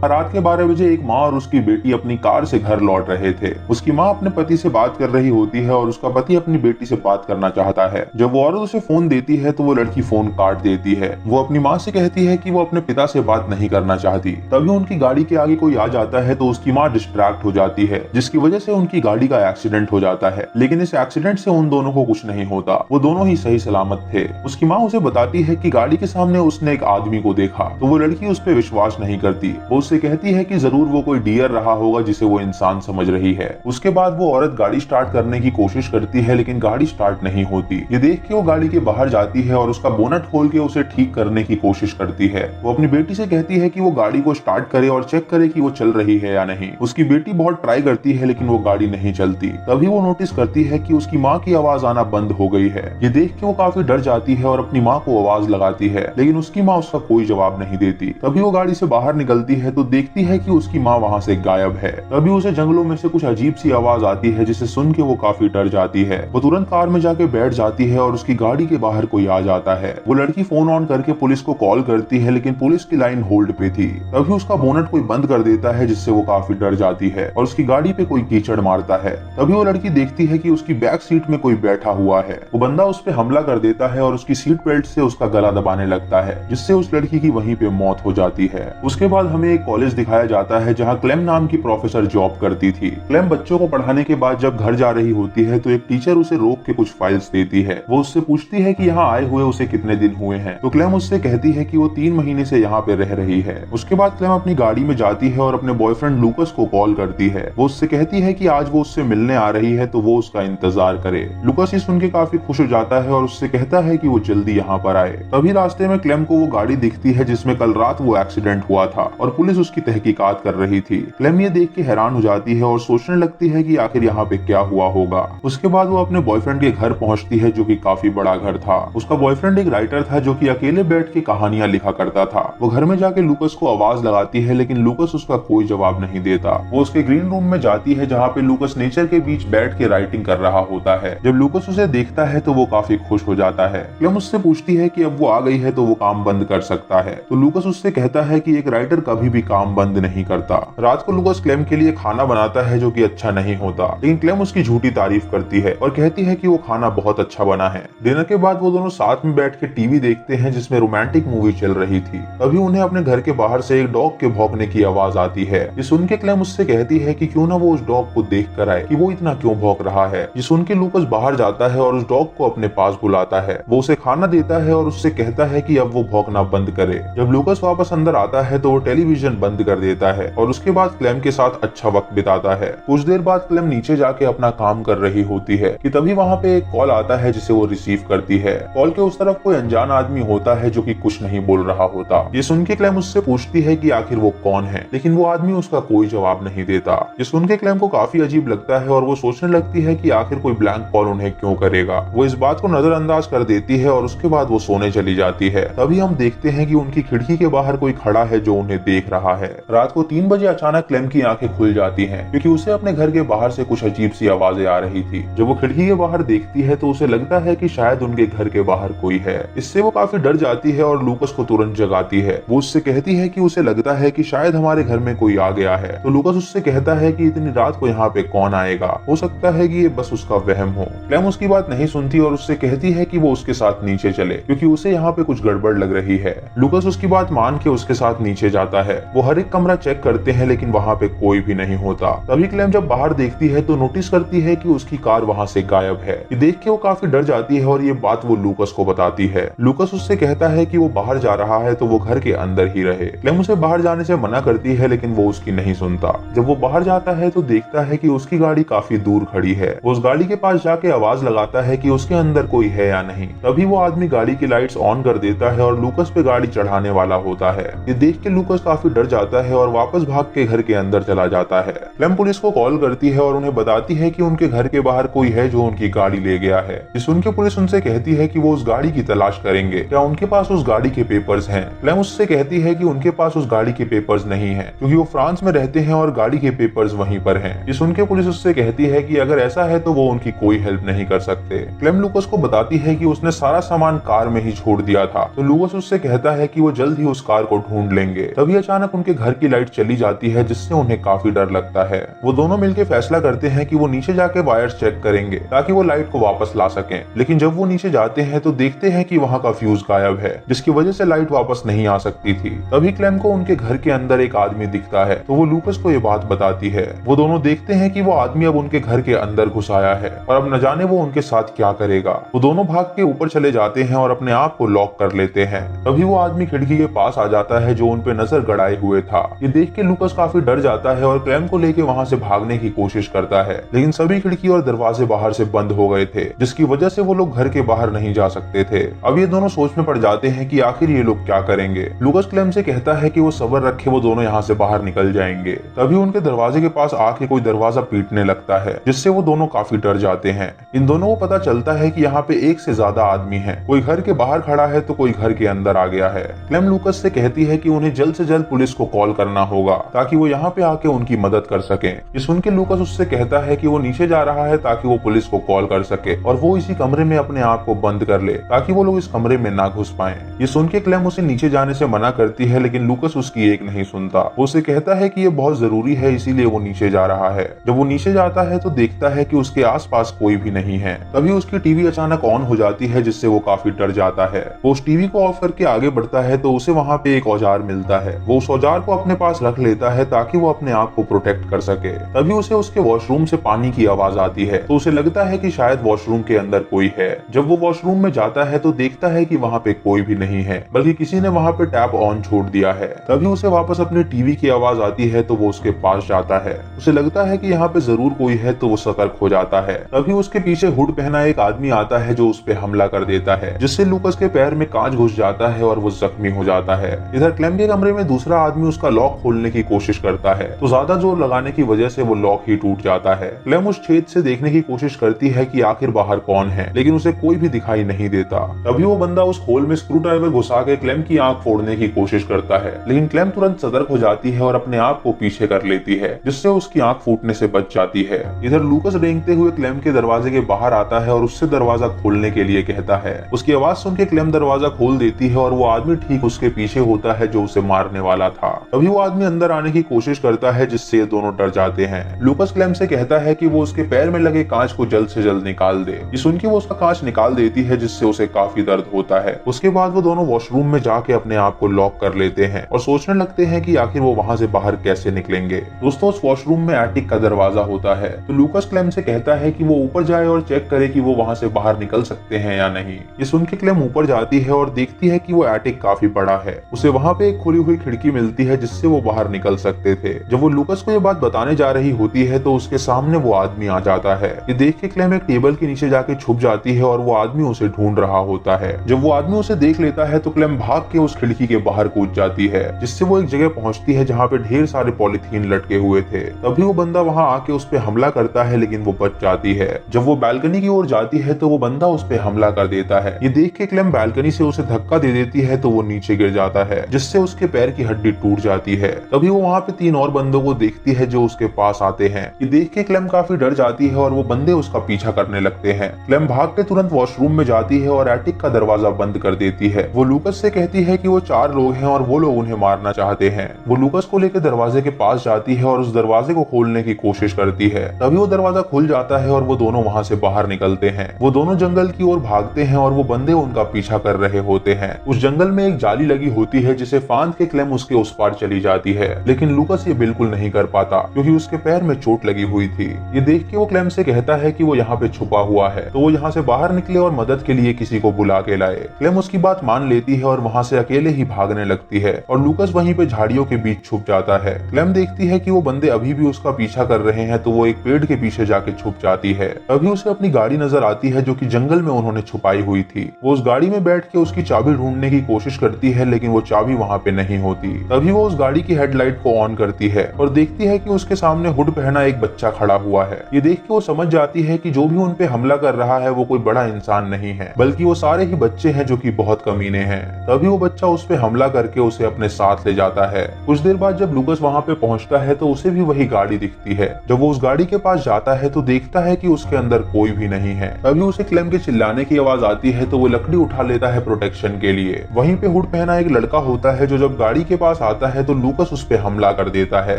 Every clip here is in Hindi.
रात के 12 बजे एक माँ और उसकी बेटी अपनी कार से घर लौट रहे थे। उसकी माँ अपने पति से बात कर रही होती है और उसका पति अपनी बेटी से बात करना चाहता है। जब वो औरत उसे फोन देती है तो वो लड़की फोन काट देती है। वो अपनी माँ से कहती है कि वो अपने पिता से बात नहीं करना चाहती। तभी उनकी गाड़ी के आगे कोई आ जाता है तो उसकी माँ डिस्ट्रैक्ट हो जाती है, जिसकी वजह से उनकी गाड़ी का एक्सीडेंट हो जाता है। लेकिन इस एक्सीडेंट से उन दोनों को कुछ नहीं होता, वो दोनों ही सही सलामत थे। उसकी माँ उसे बताती है कि गाड़ी के सामने उसने एक आदमी को देखा, तो वो लड़की उस पर विश्वास नहीं करती। वो उससे कहती है कि जरूर वो कोई डियर रहा होगा जिसे वो इंसान समझ रही है। उसके बाद वो औरत गाड़ी स्टार्ट करने की कोशिश करती है, लेकिन गाड़ी स्टार्ट नहीं होती। ये देख के वो गाड़ी के बाहर जाती है और उसका बोनट खोल के उसे ठीक करने की कोशिश करती है। वो अपनी बेटी से कहती है कि वो गाड़ी को स्टार्ट करे और चेक करे कि वो चल रही है या नहीं। उसकी बेटी बहुत ट्राई करती है लेकिन वो गाड़ी नहीं चलती। तभी वो नोटिस करती है कि उसकी माँ की आवाज आना बंद हो गई है। ये देख के वो काफी डर जाती है और अपनी माँ को आवाज लगाती है, लेकिन उसकी माँ उसका कोई जवाब नहीं देती। तभी वो गाड़ी से बाहर निकलती है तो देखती है कि उसकी माँ वहाँ से गायब है। तभी उसे जंगलों में से कुछ अजीब सी आवाज आती है, जिसे सुन के वो काफी डर जाती है। वो तुरंत कार में जाके बैठ जाती है और उसकी गाड़ी के बाहर कोई आ जाता है। वो लड़की फोन ऑन करके पुलिस को कॉल करती है, लेकिन पुलिस की लाइन होल्ड पे थी। तभी उसका बोनट कोई बंद कर देता है, जिससे वो काफी डर जाती है और उसकी गाड़ी पे कोई कीचड़ मारता है। तभी वो लड़की देखती है कि उसकी बैक सीट में कोई बैठा हुआ है। वो बंदा उस पे हमला कर देता है और उसकी सीट बेल्ट से उसका गला दबाने लगता है, जिससे उस लड़की की वहीं पे मौत हो जाती है। उसके बाद हमें एक कॉलेज दिखाया जाता है जहाँ क्लेम नाम की प्रोफेसर जॉब करती थी। क्लेम बच्चों को पढ़ाने के बाद जब घर जा रही होती है तो एक टीचर उसे रोक के कुछ फाइल्स देती है। वो उससे पूछती है कि यहाँ आए हुए उसे कितने दिन हुए हैं, तो क्लेम उससे कहती है कि वो 3 महीने से यहाँ पे रह रही है। उसके बाद क्लेम अपनी गाड़ी में जाती है और अपने बॉयफ्रेंड लूकस को कॉल करती है। वो उससे कहती है कि आज वो उससे मिलने आ रही है तो वो उसका इंतजार करे। लूकस ये सुन के काफी खुश हो जाता है और उससे कहता है कि वो जल्दी यहाँ पर आए। तभी रास्ते में क्लेम को वो गाड़ी दिखती है जिसमें कल रात वो एक्सीडेंट हुआ था और पुलिस उसकी तहकीकात कर रही थी। क्लेम ये देख के हैरान हो जाती है और सोचने लगती है कि आखिर यहाँ पे क्या हुआ होगा। उसके बाद वो अपने बॉयफ्रेंड के घर पहुंचती है, जो कि काफी बड़ा घर था। उसका बॉयफ्रेंड एक राइटर था जो कि अकेले बैठ के कहानियां लिखा करता था। वो घर में जाके लूकस को आवाज लगाती है, लेकिन लूकस उसका कोई जवाब नहीं देता। वो उसके ग्रीन रूम में जाती है जहाँ पे लूकस नेचर के बीच बैठ के राइटिंग कर रहा होता है। जब लूकस उसे देखता है तो वो काफी खुश हो जाता है। क्लेम उससे पूछती है कि अब वो आ गई है तो वो काम बंद कर सकता है, तो लूकस उससे कहता है कि एक राइटर कभी भी काम बंद नहीं करता। रात को लूकस क्लेम के लिए खाना बनाता है जो कि अच्छा नहीं होता, लेकिन क्लेम उसकी झूठी तारीफ करती है और कहती है कि वो खाना बहुत अच्छा बना है। डिनर के बाद वो दोनों साथ में बैठ के टीवी देखते हैं जिसमें रोमांटिक मूवी चल रही थी। तभी उन्हें अपने घर के बाहर से एक डॉग के भौंकने की आवाज आती है। ये सुन के क्लेम उससे कहती है कि क्यों ना वो उस डॉग को देख कर आए कि वो इतना क्यों भौंक रहा है। ये सुन के लूकस बाहर जाता है और उस डॉग को अपने पास बुलाता है। वो उसे खाना देता है और उससे कहता है कि अब वो भौंकना बंद करे। जब लूकस वापस अंदर आता है तो वो टेलीविजन बंद कर देता है और उसके बाद क्लेम के साथ अच्छा वक्त बिताता है। कुछ देर बाद क्लेम नीचे जाके अपना काम कर रही होती है कि तभी वहाँ पे एक कॉल आता है जिसे वो रिसीव करती है। कॉल के उस तरफ कोई अनजान आदमी होता है जो कि कुछ नहीं बोल रहा होता। ये सुन के क्लेम उससे पूछती है कि आखिर वो कौन है, लेकिन वो आदमी उसका कोई जवाब नहीं देता। ये सुन के क्लेम को काफी अजीब लगता है और वो सोचने लगती है कि आखिर कोई ब्लैंक कॉल उन्हें क्यों करेगा। वो इस बात को नजरअंदाज कर देती है और उसके बाद वो सोने चली जाती है। तभी हम देखते हैं कि उनकी खिड़की के बाहर कोई खड़ा है जो उन्हें देख रहा है। रात को 3 बजे अचानक क्लेम की आंखें खुल जाती हैं क्योंकि उसे अपने घर के बाहर से कुछ अजीब सी आवाजें आ रही थी। जब वो खिड़की के बाहर देखती है तो उसे लगता है कि शायद उनके घर के बाहर कोई है। इससे वो काफी डर जाती है और लूकस को तुरंत जगाती है। वो उससे कहती है कि उसे लगता है कि शायद हमारे घर में कोई आ गया है। तो लूकस उससे कहता है कि इतनी रात को यहाँ पे कौन आएगा, हो सकता है कि ये बस उसका वहम हो। क्लेम उसकी बात नहीं सुनती और उससे कहती है कि वो उसके साथ नीचे चले क्योंकि उसे यहाँ पे कुछ गड़बड़ लग रही है। लूकस उसकी बात मान के उसके साथ नीचे जाता है। वो हर एक कमरा चेक करते हैं लेकिन वहाँ पे कोई भी नहीं होता। तभी क्लेम जब बाहर देखती है तो नोटिस करती है कि उसकी कार वहाँ से गायब है। ये देख के वो काफी डर जाती है और ये बात वो लूकस को बताती है। लूकस उससे कहता है कि वो बाहर जा रहा है तो वो घर के अंदर ही रहे। क्लेम उसे बाहर जाने से मना करती है लेकिन वो उसकी नहीं सुनता। जब वो बाहर जाता है तो देखता है कि उसकी गाड़ी काफी दूर खड़ी है। वो उस गाड़ी के पास जाके आवाज लगाता है कि उसके अंदर कोई है या नहीं। तभी वो आदमी गाड़ी की लाइट्स ऑन कर देता है और लूकस पे गाड़ी चढ़ाने वाला होता है। ये देख के लूकस काफी डर जाता है और वापस भाग के घर के अंदर चला जाता है। क्लेम पुलिस को कॉल करती है और उन्हें बताती है कि उनके घर के बाहर कोई है जो उनकी गाड़ी ले गया है। ये सुन के पुलिस उनसे कहती है कि वो उस गाड़ी की तलाश करेंगे, क्या उनके पास उस गाड़ी के पेपर्स हैं। क्लेम उससे कहती है कि उनके पास उस गाड़ी के पेपर्स नहीं है क्योंकि वो फ्रांस में रहते हैं और गाड़ी के पेपर्स वहीं पर हैं। ये सुन के पुलिस उससे कहती है कि अगर ऐसा है तो वो उनकी कोई हेल्प नहीं कर सकते। क्लेम लूकस को बताती है कि उसने सारा सामान कार में ही छोड़ दिया था। तो लूकस उससे कहता है कि वो जल्द ही उस कार को ढूंढ लेंगे। तभी अचानक अचानक उनके घर की लाइट चली जाती है, जिससे उन्हें काफी डर लगता है। वो दोनों मिलकर फैसला करते हैं कि वो नीचे जाके वायर्स चेक करेंगे ताकि वो लाइट को वापस ला सकें। लेकिन जब वो नीचे जाते हैं तो देखते हैं कि वहाँ का फ्यूज गायब है, जिसकी वजह से लाइट वापस नहीं आ सकती थी। तभी क्लेम को उनके घर के अंदर एक आदमी दिखता है, तो वो लूकस को ये बात बताती है। वो दोनों देखते हैं कि वो आदमी अब उनके घर के अंदर घुस आया है और अब न जाने वो उनके साथ क्या करेगा। वो दोनों भाग के ऊपर चले जाते हैं और अपने आप को लॉक कर लेते हैं। तभी वो आदमी खिड़की के पास आ जाता है जो उन पे नजर गड़ाए हुए था। ये देख के लूकस काफी डर जाता है और क्लेम को लेके वहाँ से भागने की कोशिश करता है, लेकिन सभी खिड़की और दरवाजे बाहर से बंद हो गए थे, जिसकी वजह से वो लोग घर के बाहर नहीं जा सकते थे। अब ये दोनों सोच में पड़ जाते हैं कि आखिर ये लोग क्या करेंगे। लूकस क्लेम से कहता है कि वो सब्र रखे, वो दोनों यहाँ से बाहर निकल जाएंगे। तभी उनके दरवाजे के पास आके कोई दरवाजा पीटने लगता है, जिससे वो दोनों काफी डर जाते हैं। इन दोनों को पता चलता है कि यहाँ पे एक से ज्यादा आदमी हैं। कोई घर के बाहर खड़ा है तो कोई घर के अंदर आ गया है। क्लेम लूकस से कहती है कि उन्हें जल्द से जल्द पुलिस को कॉल करना होगा ताकि वो यहाँ पे आके उनकी मदद कर सके। ये सुन के लूकस उससे कहता है कि वो नीचे जा रहा है ताकि वो पुलिस को कॉल कर सके और वो इसी कमरे में अपने आप को बंद कर ले ताकि वो लोग इस कमरे में ना घुस पाए। ये सुन के क्लेम उसे नीचे जाने से मना करती है, लेकिन लूकस उसकी एक नहीं सुनता। वो उसे कहता है कि ये बहुत जरूरी है, इसीलिए वो नीचे जा रहा है। जब वो नीचे जाता है तो देखता है कि उसके आसपास कोई भी नहीं है। तभी उसकी टीवी अचानक ऑन हो जाती है, जिससे वो काफी डर जाता है। वो उस टीवी को ऑफ करके आगे बढ़ता है तो उसे वहाँ पे एक औजार मिलता है। वो उस औजार को अपने पास रख लेता है ताकि वो अपने आप को प्रोटेक्ट कर सके। तभी उसे उसके वॉशरूम से पानी की आवाज आती है, तो उसे लगता है कि शायद वॉशरूम के अंदर कोई है। जब वो वॉशरूम में जाता है तो देखता है कि वहाँ पे कोई भी नहीं है, बल्कि किसी ने वहाँ पे टैप ऑन छोड़ दिया है। तभी उसे वापस अपने टीवी की आवाज आती है, तो वो उसके पास जाता है। उसे लगता है कि यहाँ पे जरूर कोई है, तो वो सतर्क हो जाता है। तभी उसके पीछे हुड पहना एक आदमी आता है जो उस पे हमला कर देता है, जिससे लूकस के पैर में कांच घुस जाता है और वो जख्मी हो जाता है। इधर क्लेम के कमरे में दूसरा आदमी उसका लॉक खोलने की कोशिश करता है, तो ज्यादा जोर लगाने की वजह से वो लॉक ही टूट जाता है। क्लेम उस छेद से देखने की कोशिश करती है कि आखिर बाहर कौन है, लेकिन उसे कोई भी दिखाई नहीं देता। तभी वो बंदा उस होल में स्क्रू ड्राइवर घुसा के क्लेम की आंख फोड़ने की कोशिश करता है, लेकिन क्लेम तुरंत सतर्क हो जाती है और अपने आप को पीछे कर लेती है, जिससे उसकी आंख फूटने से बच जाती है। इधर लूकस रेंगते हुए क्लेम के दरवाजे के बाहर आता है और उससे दरवाजा खोलने के लिए कहता है। उसकी आवाज सुन के क्लेम दरवाजा खोल देती है और वो आदमी ठीक उसके पीछे होता है जो उसे मारने वाला था। तभी वो आदमी अंदर आने की कोशिश करता है, जिससे ये दोनों डर जाते हैं। लूकस क्लेम से कहता है कि वो उसके पैर में लगे कांच को जल्द से जल्द निकाल दे। ये सुन के वो उसका कांच निकाल देती है, जिससे उसे काफी दर्द होता है। उसके बाद वो दोनों वॉशरूम में जाके अपने आप को लॉक कर लेते हैं और सोचने लगते हैं कि आखिर वो वहां से बाहर कैसे निकलेंगे। दोस्तों, उस वॉशरूम में एटिक का दरवाजा होता है, तो लूकस क्लेम से कहता है कि वो ऊपर जाए और चेक करे कि वो वहां से बाहर निकल सकते हैं या नहीं। ये सुन के क्लेम ऊपर जाती है और देखती है कि वो एटिक काफी बड़ा है। उसे वहां पे एक खुली हुई खिड़की मिलती है, जिससे वो बाहर निकल सकते थे। जब वो लूकस को ये बात बताने जा रही होती है तो उसके सामने वो आदमी आ जाता है। ये देख के क्लेम एक टेबल के नीचे जाके छुप जाती है और वो आदमी उसे ढूंढ रहा होता है। जब वो आदमी उसे देख लेता है तो क्लेम भाग के उस खिड़की के बाहर कूद जाती है, जिससे वो एक जगह पहुंचती है जहाँ पे ढेर सारे पॉलिथीन लटके हुए थे। तभी वो बंदा वहाँ आके उस पे हमला करता है, लेकिन वो बच जाती है। जब वो बैल्कनी की ओर जाती है तो वो बंदा उस पे हमला कर देता है। ये देख के क्लेम बैल्कनी से उसे धक्का दे देती है, तो वो नीचे गिर जाता है, जिससे उसके पैर की हड्डी टूट जाती है। तभी वो वहाँ पे 3 और बंदों को देखती है जो उसके पास आते हैं। ये देख के क्लेम काफी डर जाती है और वो बंदे उसका पीछा करने लगते हैं। क्लेम भाग के तुरंत वॉशरूम में जाती है और एटिक का दरवाजा बंद कर देती है। वो लूकस से कहती है कि वो 4 लोग हैं और वो लोग उन्हें मारना चाहते हैं। वो लूकस को लेकर दरवाजे के पास जाती है और उस दरवाजे को खोलने की कोशिश करती है। तभी वो दरवाजा खुल जाता है और वो दोनों वहाँ से बाहर निकलते हैं। वो दोनों जंगल की ओर भागते हैं और वो बंदे उनका पीछा कर रहे होते हैं। उस जंगल में एक जाली लगी होती है, जिसे फांद के क्लेम उसके उस पार चली जाती है, लेकिन लूकस ये बिल्कुल नहीं कर पाता क्योंकि उसके पैर में चोट लगी हुई थी। ये देख के वो क्लेम से कहता है कि वो यहाँ पे छुपा हुआ है, तो वो यहाँ से बाहर निकले और मदद के लिए किसी को बुला के लाए। क्लेम उसकी बात मान लेती है और वहाँ से अकेले ही भागने लगती है और लूकस वहीं पे झाड़ियों के बीच छुप जाता है। क्लेम देखती है कि वो बंदे अभी भी उसका पीछा कर रहे हैं, तो वो एक पेड़ के पीछे जाके छुप जाती है। तभी उसे अपनी गाड़ी नजर आती है जो कि जंगल में उन्होंने छुपाई हुई थी। वो उस गाड़ी में बैठ के उसकी चाबी ढूंढने की कोशिश करती है, लेकिन वो चाबी वहाँ पे नहीं होती। तभी वो उस गाड़ी की हेडलाइट को ऑन करती है और देखती है कि उसके सामने हुड पहना एक बच्चा खड़ा हुआ है। ये देख के वो समझ जाती है कि जो भी उन पे हमला कर रहा है वो कोई बड़ा इंसान नहीं है, बल्कि वो सारे ही बच्चे हैं जो कि बहुत कमीने हैं। तभी वो बच्चा उस पे हमला करके उसे अपने साथ ले जाता है। कुछ देर बाद जब लूकस वहाँ पे पहुंचता है तो उसे भी वही गाड़ी दिखती है। जब वो उस गाड़ी के पास जाता है तो देखता है कि उसके अंदर कोई भी नहीं है। तभी उसे क्लेम के चिल्लाने की आवाज आती है, तो वो लकड़ी उठा लेता है प्रोटेक्शन के लिए। वहीं पे हुड पहना एक लड़का होता है जो जब गाड़ी के पास पास आता है तो लूकस उस पे हमला कर देता है।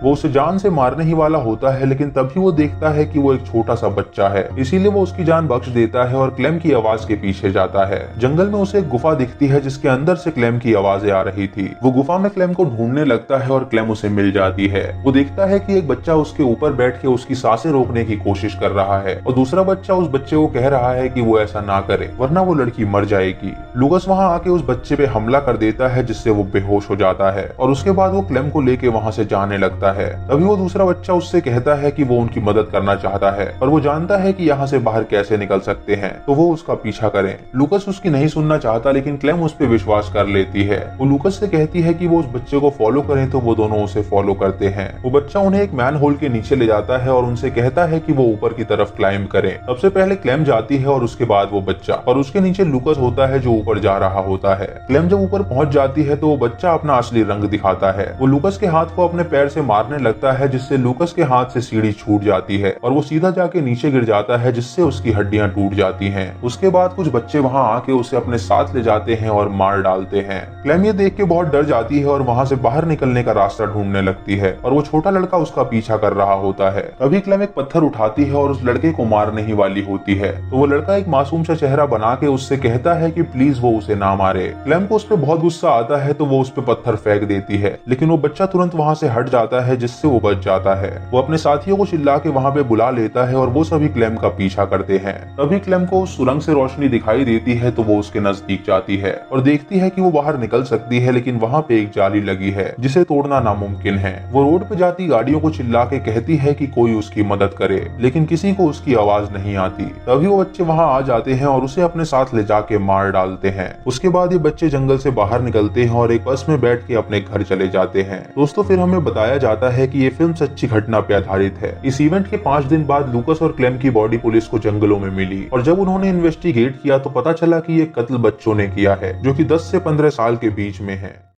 वो उसे जान से मारने ही वाला होता है, लेकिन तभी वो देखता है कि वो एक छोटा सा बच्चा है, इसीलिए वो उसकी जान बख्श देता है और क्लेम की आवाज के पीछे जाता है। जंगल में उसे एक गुफा दिखती है जिसके अंदर से क्लेम की आवाजें आ रही थी। वो गुफा में क्लेम को ढूंढने लगता है और क्लेम उसे मिल जाती है। वो देखता है कि एक बच्चा उसके ऊपर बैठ के उसकी सांसें रोकने की कोशिश कर रहा है और दूसरा बच्चा उस बच्चे को कह रहा है कि वो ऐसा ना करे वरना वो लड़की मर जाएगी। लूकस वहां आके उस बच्चे पे हमला कर देता है जिससे वो बेहोश हो जाता है और उसके बाद वो क्लेम को लेके वहां से जाने लगता है। तभी वो दूसरा बच्चा उससे कहता है कि वो उनकी मदद करना चाहता है और वो जानता है कि यहाँ से बाहर कैसे निकल सकते हैं, तो वो उसका पीछा करें। लूकस उसकी नहीं सुनना चाहता, लेकिन क्लेम उस पर विश्वास कर लेती है। वो लूकस से कहती है कि वो उस बच्चे को फॉलो करें, तो वो दोनों उसे फॉलो करते हैं। वो बच्चा उन्हें एक मैन होल के नीचे ले जाता है और उनसे कहता है कि वो ऊपर की तरफ क्लाइंब करें। सबसे पहले क्लेम जाती है और उसके बाद वो बच्चा, और उसके नीचे लूकस होता है जो ऊपर जा रहा होता है। क्लेम जब ऊपर पहुंच जाती है तो वो बच्चा अपना असली रंग दिखाता है। वो लूकस के हाथ को अपने पैर से मारने लगता है जिससे लूकस के हाथ से सीढ़ी छूट जाती है और वो सीधा जाके नीचे गिर जाता है जिससे उसकी हड्डियां टूट जाती हैं। उसके बाद कुछ बच्चे वहां आके उसे अपने साथ ले जाते हैं और मार डालते हैं। क्लेम ये देख के बहुत डर जाती है और वहां से बाहर निकलने का रास्ता ढूंढने लगती है और वो छोटा लड़का उसका पीछा कर रहा होता है। तभी क्लेम एक पत्थर उठाती है और उस लड़के को मारने ही वाली होती है, तो वो लड़का एक मासूम सा चेहरा बना के उससे कहता है कि प्लीज वो उसे ना मारे। क्लेम को उस पर बहुत गुस्सा आता है तो वो उस पर पत्थर फेंक देती है, लेकिन वो बच्चा तुरंत वहां से हट जाता है जिससे वो बच जाता है। वो अपने साथियों को चिल्ला के वहां पे बुला लेता है और वो सभी क्लेम का पीछा करते हैं। तभी क्लेम को उस सुरंग से रोशनी दिखाई देती है तो वो उसके नजदीक जाती है और देखती है कि वो बाहर निकल सकती है, लेकिन वहां पे एक जाली लगी है जिसे तोड़ना नामुमकिन है। वो रोड पे जाती गाड़ियों को चिल्ला के कहती है कि कोई उसकी मदद करे, लेकिन किसी को उसकी आवाज नहीं आती। तभी वो बच्चे वहां आ जाते हैं और उसे अपने साथ ले जाके मार डालते हैं। उसके बाद ये बच्चे जंगल से बाहर निकलते हैं और एक बस में बैठ के अपने घर चले जाते हैं। दोस्तों, फिर हमें बताया जाता है कि ये फिल्म सच्ची घटना पे आधारित है। इस इवेंट के 5 दिन बाद लूकस और क्लेम की बॉडी पुलिस को जंगलों में मिली और जब उन्होंने इन्वेस्टिगेट किया तो पता चला कि ये कत्ल बच्चों ने किया है जो कि 10 से 15 साल के बीच में है।